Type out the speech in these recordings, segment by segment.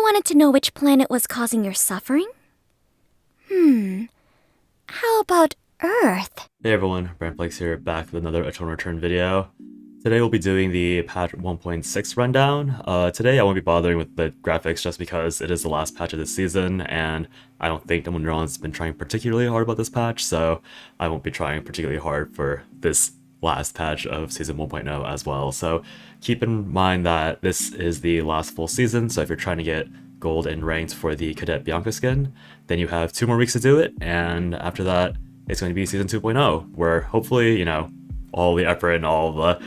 wanted to know which planet was causing your suffering? How about Earth? Hey everyone, Brandflex here, back with another Echion Return video. Today we'll be doing the patch 1.6 rundown. Today I won't be bothering with the graphics just because it is the last patch of this season, and I don't think Neural's been trying particularly hard about this patch, so I won't be trying particularly hard for this last patch of Season 1.0 as well. So keep in mind that this is the last full season, so if you're trying to get gold and ranked for the Cadet Bianca skin, then you have 2 more weeks to do it, and after that, it's going to be Season 2.0, where hopefully, you know, all the effort and all the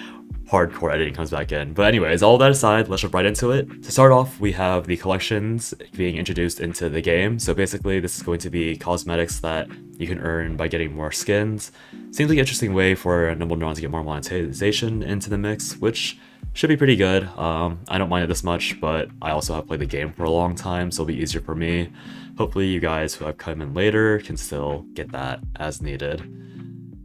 hardcore editing comes back in. But anyways, all that aside, let's jump right into it. To start off, we have the collections being introduced into the game. So basically, this is going to be cosmetics that you can earn by getting more skins. Seems like an interesting way for Nimble Neurons to get more monetization into the mix, which should be pretty good. I don't mind it this much, but I also have played the game for a long time, so it'll be easier for me. Hopefully you guys who have come in later can still get that as needed.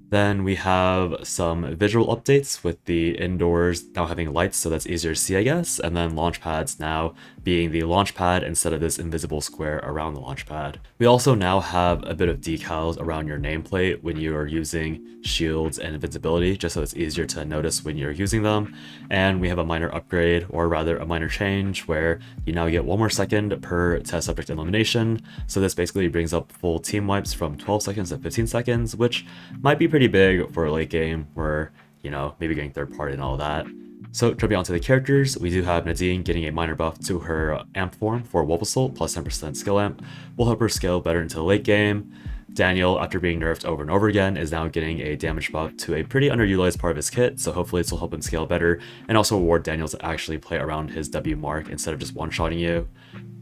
Then we have some visual updates with the indoors now having lights, so that's easier to see, I guess, and then launch pads now being the launch pad instead of this invisible square around the launch pad. We also now have a bit of decals around your nameplate when you are using shields and invincibility, just so it's easier to notice when you're using them. And we have a minor upgrade, or rather a minor change, where you now get 1 more second per test subject elimination. So this basically brings up full team wipes from 12 seconds to 15 seconds, which might be pretty big for a late game where, you know, maybe getting third party and all that. So jumping onto the characters, we do have Nadine getting a minor buff to her amp form for Wobblesalt plus 10% skill amp, will help her scale better into the late game. Daniel, after being nerfed over and over again, is now getting a damage buff to a pretty underutilized part of his kit, so hopefully this will help him scale better, and also reward Daniel to actually play around his W mark instead of just one-shotting you.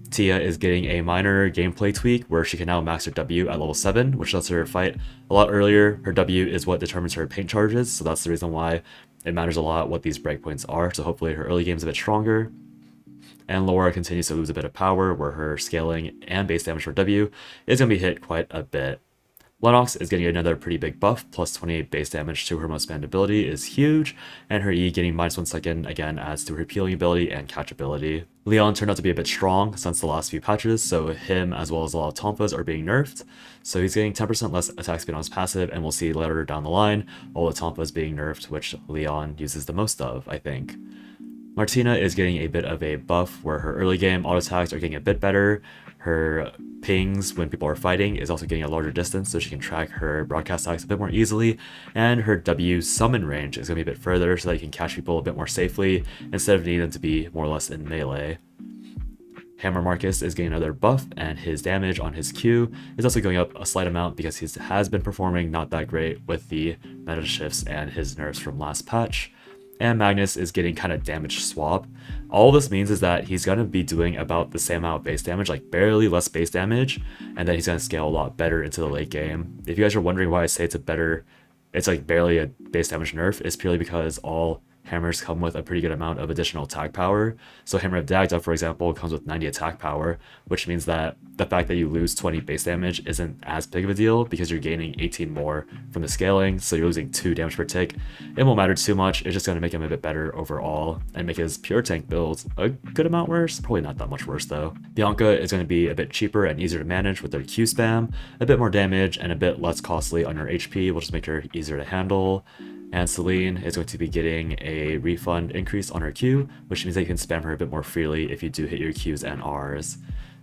Tia is getting a minor gameplay tweak where she can now max her W at level 7, which lets her fight a lot earlier. Her W is what determines her paint charges, so that's the reason why it matters a lot what these breakpoints are, so hopefully her early game is a bit stronger. And Laura continues to lose a bit of power, where her scaling and base damage for W is going to be hit quite a bit. Lenox is getting another pretty big buff, plus 28 base damage to her most banned ability is huge, and her E getting minus 1 second again adds to her peeling ability and catch ability. Leon turned out to be a bit strong since the last few patches, so him as well as a lot of Tonfas are being nerfed, so he's getting 10% less attack speed on his passive, and we'll see later down the line all the Tonfas being nerfed, which Leon uses the most of, I think. Martina is getting a bit of a buff where her early game auto attacks are getting a bit better. Her pings when people are fighting is also getting a larger distance, so she can track her broadcast attacks a bit more easily, and her W summon range is going to be a bit further so that you can catch people a bit more safely instead of needing them to be more or less in melee. Hammer Markus is getting another buff, and his damage on his Q is also going up a slight amount because he has been performing not that great with the meta shifts and his nerfs from last patch. And Magnus is getting kind of damage swap. All this means is that he's going to be doing about the same amount of base damage, like barely less base damage, and then he's going to scale a lot better into the late game. If you guys are wondering why I say it's like barely a base damage nerf, it's purely because all hammers come with a pretty good amount of additional attack power. So Hammer of Dadga, for example, comes with 90 attack power, which means that the fact that you lose 20 base damage isn't as big of a deal because you're gaining 18 more from the scaling, so you're losing 2 damage per tick. It won't matter too much, it's just going to make him a bit better overall and make his pure tank build a good amount worse, probably not that much worse though. Bianca is going to be a bit cheaper and easier to manage with their Q spam, a bit more damage and a bit less costly on her HP, which will just make her easier to handle. And Celine is going to be getting a refund increase on her Q, which means that you can spam her a bit more freely if you do hit your Qs and Rs.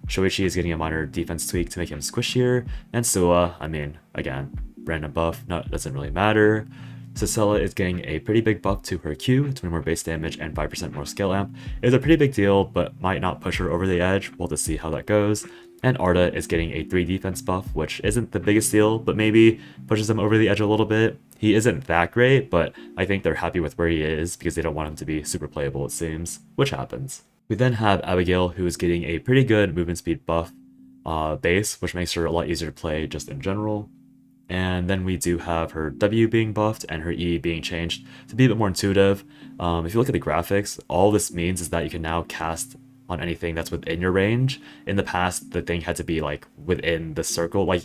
Shoichi is getting a minor defense tweak to make him squishier, and Sissela, I mean, again, random buff, doesn't really matter. Sissela is getting a pretty big buff to her Q, 20 more base damage and 5% more skill amp. It's a pretty big deal, but might not push her over the edge. We'll have to see how that goes. And Arda is getting a 3 defense buff, which isn't the biggest deal, but maybe pushes him over the edge a little bit. He isn't that great, but I think they're happy with where he is because they don't want him to be super playable, it seems, which happens. We then have Abigail, who is getting a pretty good movement speed buff base, which makes her a lot easier to play just in general. And then we do have her W being buffed and her E being changed to be a bit more intuitive. If you look at the graphics, all this means is that you can now cast on anything that's within your range. In the past, the thing had to be like within the circle, like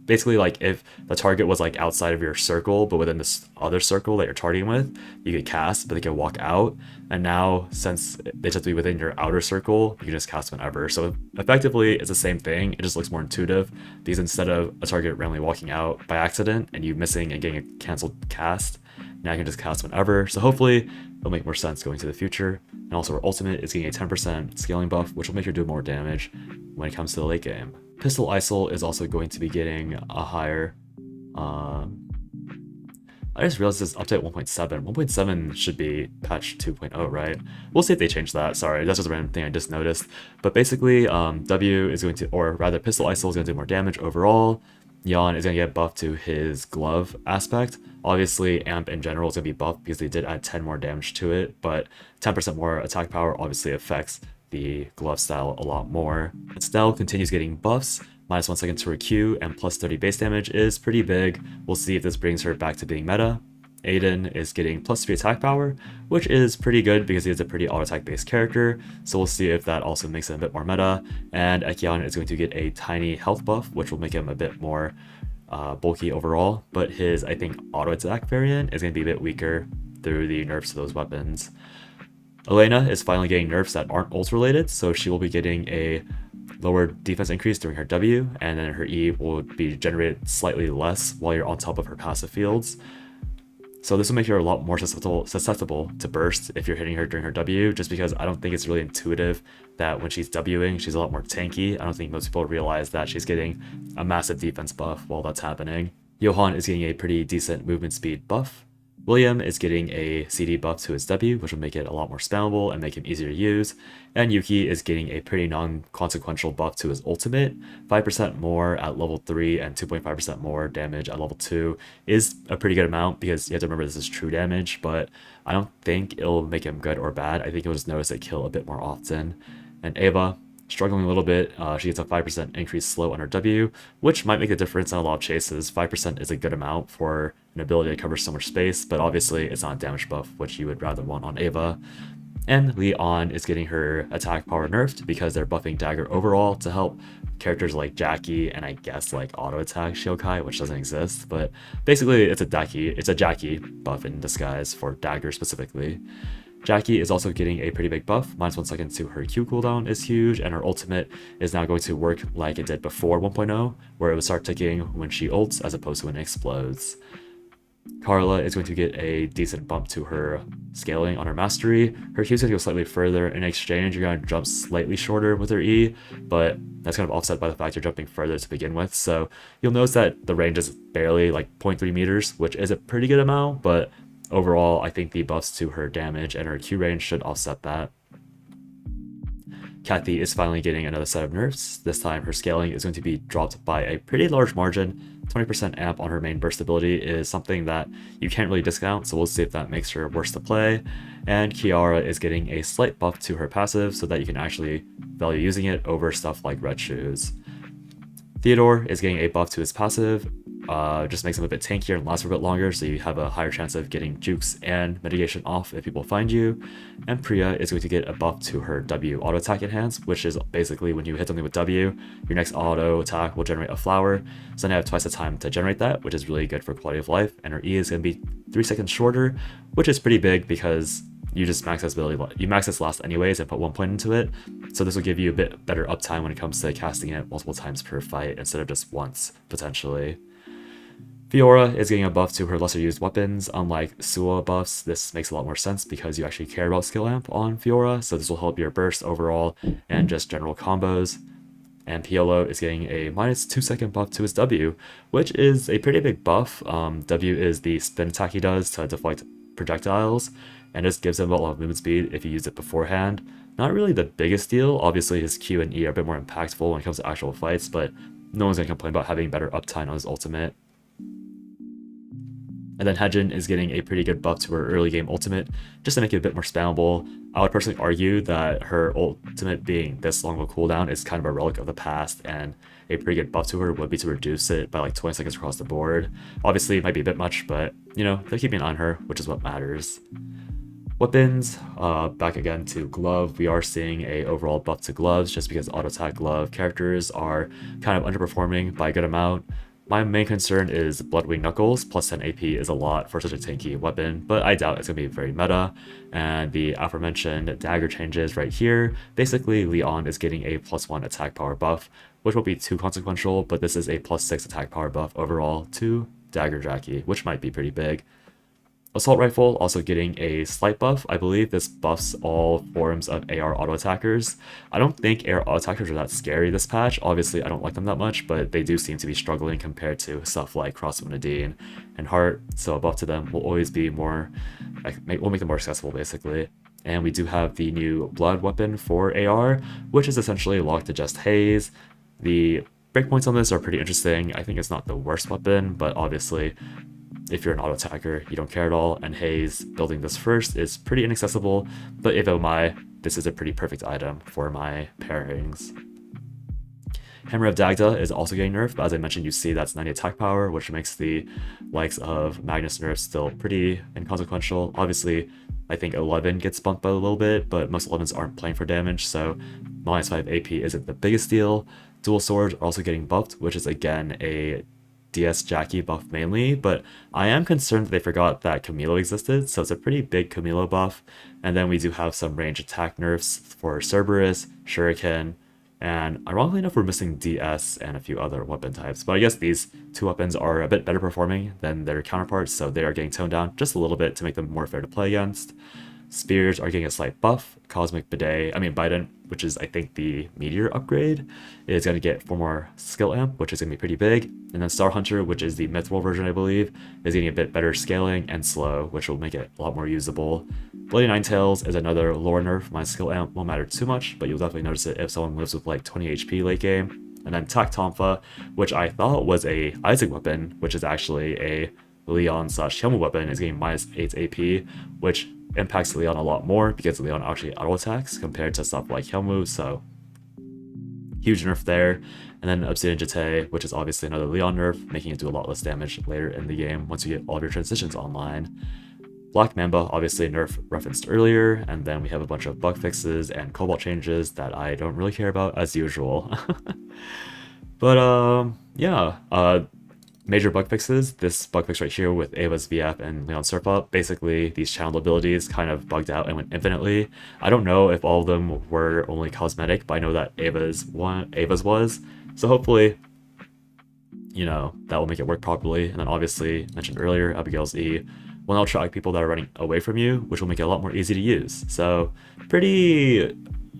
basically like if the target was like outside of your circle but within this other circle that you're targeting with, you could cast but they could walk out. And now since they just have to be within your outer circle, you can just cast whenever. So effectively it's the same thing, it just looks more intuitive because instead of a target randomly walking out by accident and you missing and getting a canceled cast, now you can just cast whenever. So hopefully it'll make more sense going to the future. And also her ultimate is getting a 10% scaling buff, which will make her do more damage when it comes to the late game. Pistol Isol is also going to be getting a higher... I just realized this update 1.7. 1.7 should be patch 2.0, right? We'll see if they change that. Sorry, that's just a random thing I just noticed. But basically, W is going to, or rather Pistol Isol is going to do more damage overall. Johann is going to get buffed to his glove aspect. Obviously, Amp in general is going to be buffed because they did add 10 more damage to it, but 10% more attack power obviously affects the glove style a lot more. Estelle continues getting buffs. -1 second to her Q and plus 30 base damage is pretty big. We'll see if this brings her back to being meta. Aiden is getting plus 3 attack power, which is pretty good because he is a pretty auto attack based character, so we'll see if that also makes it a bit more meta. And Echion is going to get a tiny health buff, which will make him a bit more bulky overall, but his, I think, auto attack variant is going to be a bit weaker through the nerfs to those weapons. Elena is finally getting nerfs that aren't ult related, so she will be getting a lower defense increase during her W, and then her E will be generated slightly less while you're on top of her passive fields. So this will make her a lot more susceptible to burst if you're hitting her during her W, just because I don't think it's really intuitive that when she's Wing, she's a lot more tanky. I don't think most people realize that she's getting a massive defense buff while that's happening. Johann is getting a pretty decent movement speed buff. William is getting a CD buff to his W, which will make it a lot more spammable and make him easier to use. And Yuki is getting a pretty non-consequential buff to his ultimate. 5% more at level 3 and 2.5% more damage at level 2 is a pretty good amount because you have to remember this is true damage, but I don't think it'll make him good or bad. I think you'll just notice it kill a bit more often. And Ava, struggling a little bit, she gets a 5% increase slow on her W, which might make a difference in a lot of chases. 5% is a good amount for an ability to cover so much space, but obviously it's not a damage buff, which you would rather want on Ava. And Leon is getting her attack power nerfed because they're buffing Dagger overall to help characters like Jackie and I guess like auto attack Shoichi, which doesn't exist, but basically it's a Jackie buff in disguise for Dagger specifically. Jackie is also getting a pretty big buff. -1 second to her Q cooldown is huge, and her ultimate is now going to work like it did before 1.0, where it would start ticking when she ults as opposed to when it explodes. Karla is going to get a decent bump to her scaling on her mastery. Her Q is going to go slightly further. In exchange, you're going to jump slightly shorter with her E, but that's kind of offset by the fact you're jumping further to begin with. So you'll notice that the range is barely like 0.3 meters, which is a pretty good amount, but overall, I think the buffs to her damage and her Q range should offset that. Cathy is finally getting another set of nerfs. This time her scaling is going to be dropped by a pretty large margin. 20% amp on her main burst ability is something that you can't really discount, so we'll see if that makes her worse to play. And Chiara is getting a slight buff to her passive so that you can actually value using it over stuff like red shoes. Theodore is getting a buff to his passive, just makes him a bit tankier and lasts for a bit longer, so you have a higher chance of getting jukes and mitigation off if people find you. And Priya is going to get a buff to her W auto attack enhance, which is basically when you hit something with W, your next auto attack will generate a flower, so now you have twice the time to generate that, which is really good for quality of life. And her E is going to be 3 seconds shorter, which is pretty big because you just max this ability, you max this last anyways and put 1 point into it, so this will give you a bit better uptime when it comes to casting it multiple times per fight instead of just once, potentially. Fiora is getting a buff to her lesser used weapons. Unlike Sua buffs, this makes a lot more sense because you actually care about skill amp on Fiora, so this will help your burst overall and just general combos. And Piolo is getting a -2 second buff to his W, which is a pretty big buff. W is the spin attack he does to deflect projectiles, and this gives him a lot of movement speed if you use it beforehand. Not really the biggest deal. Obviously his Q and E are a bit more impactful when it comes to actual fights, but no one's going to complain about having better uptime on his ultimate. And then Hyejin is getting a pretty good buff to her early game ultimate, just to make it a bit more spammable. I would personally argue that her ultimate being this long of a cooldown is kind of a relic of the past, and a pretty good buff to her would be to reduce it by like 20 seconds across the board. Obviously it might be a bit much, but you know, they're keeping an eye on her, which is what matters. Weapons, back again to glove. We are seeing a overall buff to gloves just because auto attack glove characters are kind of underperforming by a good amount. My main concern is Bloodwing Knuckles, plus 10 AP is a lot for such a tanky weapon, but I doubt it's going to be very meta. And the aforementioned dagger changes right here, basically Leon is getting a +1 attack power buff, which won't be too consequential, but this is a +6 attack power buff overall to Dagger Jackie, which might be pretty big. Assault Rifle also getting a slight buff. I believe this buffs all forms of AR auto attackers. I don't think AR auto attackers are that scary this patch. Obviously, I don't like them that much, but they do seem to be struggling compared to stuff like Crossbow Nadine and Heart. So a buff to them will always be more, will make them more accessible basically. And we do have the new Blood weapon for AR, which is essentially locked to just Haze. The breakpoints on this are pretty interesting. I think it's not the worst weapon, but obviously if you're an auto attacker, you don't care at all, and Haze building this first is pretty inaccessible, but if oh my, this is a pretty perfect item for my pairings. Hammer of Dagda is also getting nerfed, but as I mentioned, you see that's 90 attack power, which makes the likes of Magnus nerfs still pretty inconsequential. Obviously, I think 11 gets bumped by a little bit, but most 11s aren't playing for damage, so -5 AP isn't the biggest deal. Dual swords are also getting buffed, which is again a DS Jackie buff mainly, but I am concerned that they forgot that Camilo existed, so it's a pretty big Camilo buff. And then we do have some range attack nerfs for Cerberus, Shuriken, and ironically enough we're missing DS and a few other weapon types, but I guess these two weapons are a bit better performing than their counterparts, so they are getting toned down just a little bit to make them more fair to play against. Spears are getting a slight buff. Cosmic Biden, which is I think the Meteor upgrade, is going to get 4 more skill amp, which is going to be pretty big. And then Star Hunter, which is the Mithril version I believe, is getting a bit better scaling and slow, which will make it a lot more usable. Bloody Ninetails is another lore nerf. My skill amp won't matter too much, but you'll definitely notice it if someone lives with like 20 HP late game. And then Tak Tonfa, which I thought was a Isaac weapon, which is actually a Leon/Helmu weapon, is getting -8 AP, which impacts Leon a lot more because Leon actually auto attacks compared to stuff like Helmu, so huge nerf there. And then Obsidian Jete, which is obviously another Leon nerf, making it do a lot less damage later in the game once you get all of your transitions online. Black Mamba, obviously nerf referenced earlier, and then we have a bunch of bug fixes and cobalt changes that I don't really care about as usual. But yeah, major bug fixes. This bug fix right here with Ava's VF and Leon Surf Up, basically these channel abilities kind of bugged out and went infinitely. I don't know if all of them were only cosmetic, but I know that Ava's was. So hopefully, you know, that will make it work properly. And then obviously, mentioned earlier, Abigail's E will now track people that are running away from you, which will make it a lot more easy to use. So pretty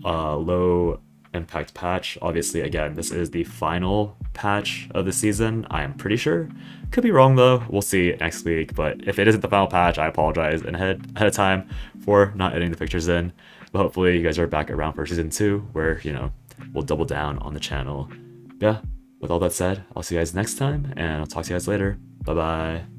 low impact patch. Obviously, again, this is the final patch of the season, I am pretty sure. Could be wrong though, we'll see next week, but if it isn't the final patch, I apologize ahead of time for not editing the pictures in. But hopefully you guys are back around for season 2, where, you know, we'll double down on the channel. Yeah, with all that said, I'll see you guys next time, and I'll talk to you guys later. Bye bye.